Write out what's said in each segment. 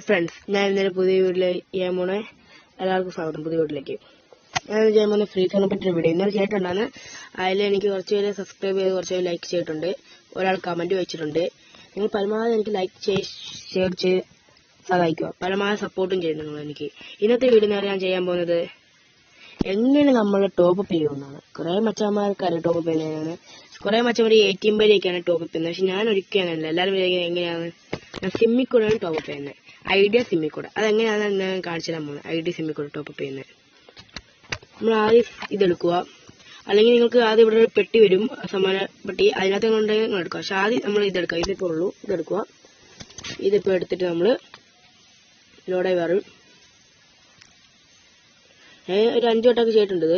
Friends, ഞാൻ ഇന്നലെ പുതിയ വീട്ടിലേക്ക് ചെയ്യാൻ പോണേ. എല്ലാവർക്കും സ്വാഗതം പുതിയ വീട്ടിലേക്ക്. ഞാൻ ചെയ്യാൻ പോകുന്ന ഫ്രീ ഫയറിനെ പറ്റിയൊരു വീഡിയോ ഇന്നലെ ചെയ്തിട്ടുണ്ടാണ്. അതിൽ എനിക്ക് കുറച്ച് പേര് സബ്സ്ക്രൈബ് ചെയ്ത് കുറച്ച് പേര് ലൈക്ക് ചെയ്തിട്ടുണ്ട്, ഒരാൾ കമന്റ് വെച്ചിട്ടുണ്ട്. നിങ്ങൾ പരമാവധി എനിക്ക് ലൈക്ക് ഷെയർ ചെയ്ത് സഹായിക്കുക, പരമാവധി സപ്പോർട്ടും ചെയ്യുന്നു നിങ്ങൾ എനിക്ക്. ഇന്നത്തെ വീഡിയോ ഞാൻ ചെയ്യാൻ പോകുന്നത് എങ്ങനെ നമ്മൾ ടോപ്പപ്പ് ചെയ്യുമെന്നാണ്. കുറെ മച്ചന്മാർക്കറിയാം ടോപ്പപ്പ് ചെയ്യുന്നതാണ്. കുറെ മച്ചന്മാർ ATM വഴിയൊക്കെയാണ് ടോപ്പപ്പ് ചെയ്യുന്നത്. പക്ഷെ ഞാൻ ഒരിക്കലും എല്ലാവരും എങ്ങനെയാണ് ഞാൻ സിമ്മിൽ കൂടെയാണ് ടോപ്പപ്പ് ചെയ്യുന്നത്. ഐഡിയ സിമ്മിൽ കൂടെ. അതെങ്ങനെയാണ് ഞാൻ കാണിച്ചു തരാൻ പോകുന്നത്. ഐഡിയ സിമ്മിൽ കൂടെ ടോപ്പപ്പ് ചെയ്യുന്നത്. നമ്മൾ ആദ്യം ഇതെടുക്കുക, അല്ലെങ്കിൽ നിങ്ങൾക്ക് ആദ്യം ഇവിടെ ഒരു പെട്ടി വരും, സമ്മാന പെട്ടി. അതിനകത്ത് കൊണ്ടുണ്ടെങ്കിൽ നിങ്ങൾ എടുക്കുക. പക്ഷെ ആദ്യം നമ്മൾ ഇതെടുക്കുക. ഇതിപ്പോൾ ഉള്ളൂ, ഇതെടുക്കുക. ഇതിപ്പോൾ എടുത്തിട്ട് നമ്മൾ ലോഡായി വരും. ഞാൻ ഒരു 5 വട്ടമൊക്കെ ചെയ്തിട്ടുണ്ട്.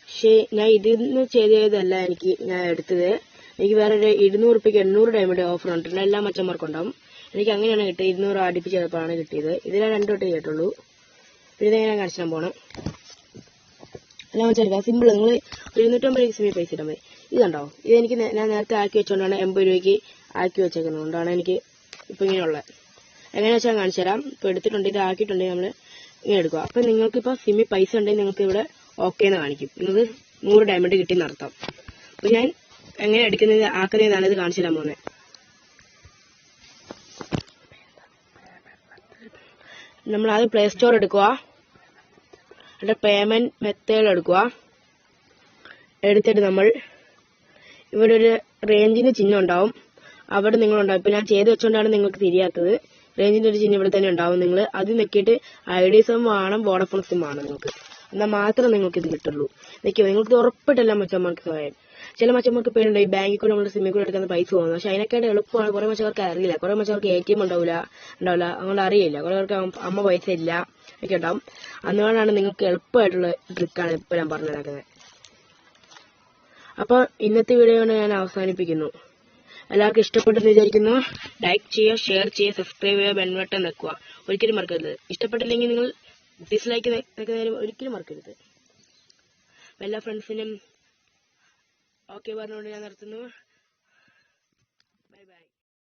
പക്ഷേ ഞാൻ ഇതിന്ന് ചെയ്തതല്ല ഞാൻ എടുത്തത്. എനിക്ക് വേറെ ഒരു 200 രൂപയ്ക്ക് 800 ഡയമണ്ട് ഓഫർ കണ്ടിട്ടുണ്ട്. എല്ലാ മച്ചന്മാർക്കും ഉണ്ടാവും. എനിക്ക് അങ്ങനെയാണ് കിട്ടിയത്. 200 അടുപ്പിച്ച് ചെയ്തപ്പോഴാണ് കിട്ടിയത്. ഇതിൽ 2 വട്ടം ചെയ്തിട്ടുള്ളൂ. പിന്നെ ഞാൻ കാണിച്ചാൽ പോണം. എല്ലാം വെച്ചെടുക്കാം. സിമ്പിൾ. നിങ്ങൾ 250 രൂപയ്ക്ക് സിമ്മിൽ പൈസ ഇട്ടാൽ മതി. ഇതുണ്ടോ, ഇതെനിക്ക് ഞാൻ നേരത്തെ ആക്കി വെച്ചുകൊണ്ടാണ് 80 രൂപയ്ക്ക് ആക്കി വെച്ചേക്കുന്നതുകൊണ്ടാണ് എനിക്ക് ഇപ്പം ഇങ്ങനെയുള്ളത്. എങ്ങനെയാ വെച്ചാൽ കാണിച്ചു തരാം. ഇപ്പോൾ എടുത്തിട്ടുണ്ട്, ഇത് ആക്കിയിട്ടുണ്ടെങ്കിൽ നമ്മൾ ഇങ്ങനെ എടുക്കുക. അപ്പം നിങ്ങൾക്കിപ്പോൾ സിമ്മിൽ പൈസ ഉണ്ടെങ്കിൽ നിങ്ങൾക്ക് ഇവിടെ ഓക്കെ എന്ന് കാണിക്കും. നിങ്ങൾക്ക് 100 ഡയമണ്ട് കിട്ടിയെന്ന് അർത്ഥം. അപ്പോൾ ഞാൻ എങ്ങനെ എടുക്കുന്നത് ആക്കുന്നതാണ് ഇത് കാണിച്ചു തരാൻ പോകുന്നത്. നമ്മൾ ആദ്യം പ്ലേ സ്റ്റോർ എടുക്കുക, എന്നിട്ട് പേയ്മെന്റ് മെത്തേഡ് എടുക്കുക. എടുത്തിട്ട് നമ്മൾ ഇവിടെ ഒരു റേഞ്ചിന് ചിഹ്നം ഉണ്ടാവും, അവിടെ നിങ്ങളുണ്ടാവും. ഇപ്പം ഞാൻ ചെയ്ത് വെച്ചുകൊണ്ടാണ് നിങ്ങൾക്ക് തിരിയാത്തത്. റേഞ്ചിന്റെ ഒരു ചിഹ്നം ഇവിടെ തന്നെ ഉണ്ടാവും. നിങ്ങൾ അത് നോക്കിയിട്ട് ഐഡിയ സിം വേണം, വോഡഫോൺ സിം ആണ് നിങ്ങൾക്ക്. എന്നാൽ മാത്രമേ നിങ്ങൾക്ക് ഇത് കിട്ടുള്ളൂ. നിൽക്കുക, നിങ്ങൾക്ക് ഉറപ്പിട്ടല്ല മച്ചന്മാർക്ക് സഹായം. ചില മച്ചന്മാർക്ക് പേരുണ്ട് ഈ ബാങ്കിൽ കൂടെ നമ്മുടെ സിമ്മിൽ കൂടെ എടുക്കുന്ന പൈസ പോകുന്നത്. പക്ഷെ അതിനൊക്കെ എളുപ്പമാണ്. കുറെ മച്ചവർക്ക് അറിയില്ല. കുറെ മച്ചവർക്ക് ATM ഉണ്ടാവില്ല, അങ്ങനെ അറിയില്ല. കുറെ പേർക്ക് അമ്മ പൈസ ഇല്ല ഒക്കെ ഉണ്ടാവും. അതുകൊണ്ടാണ് നിങ്ങൾക്ക് എളുപ്പമായിട്ടുള്ള ട്രിക്കാണ് ഇപ്പൊ ഞാൻ പറഞ്ഞു തരാക്കുന്നത്. അപ്പൊ ഇന്നത്തെ വീഡിയോ കൊണ്ട് ഞാൻ അവസാനിപ്പിക്കുന്നു. എല്ലാവർക്കും ഇഷ്ടപ്പെട്ടെന്ന് വിചാരിക്കുന്നു. ലൈക്ക് ചെയ്യുക, ഷെയർ ചെയ്യുക, സബ്സ്ക്രൈബ് ചെയ്യുക, ബെൽ ബട്ടൺ വെക്കുക. ഒരിക്കലും മറക്കരുത്. ഇഷ്ടപ്പെട്ടില്ലെങ്കിൽ നിങ്ങൾ ഡിസ്ലൈക്ക് വെക്കുന്നതിന് ഒരിക്കലും മറക്കരുത്. എല്ലാ ഫ്രണ്ട്സിനും ഓക്കെ പറഞ്ഞുകൊണ്ട് ഞാൻ നിർത്തുന്നു. Bye bye.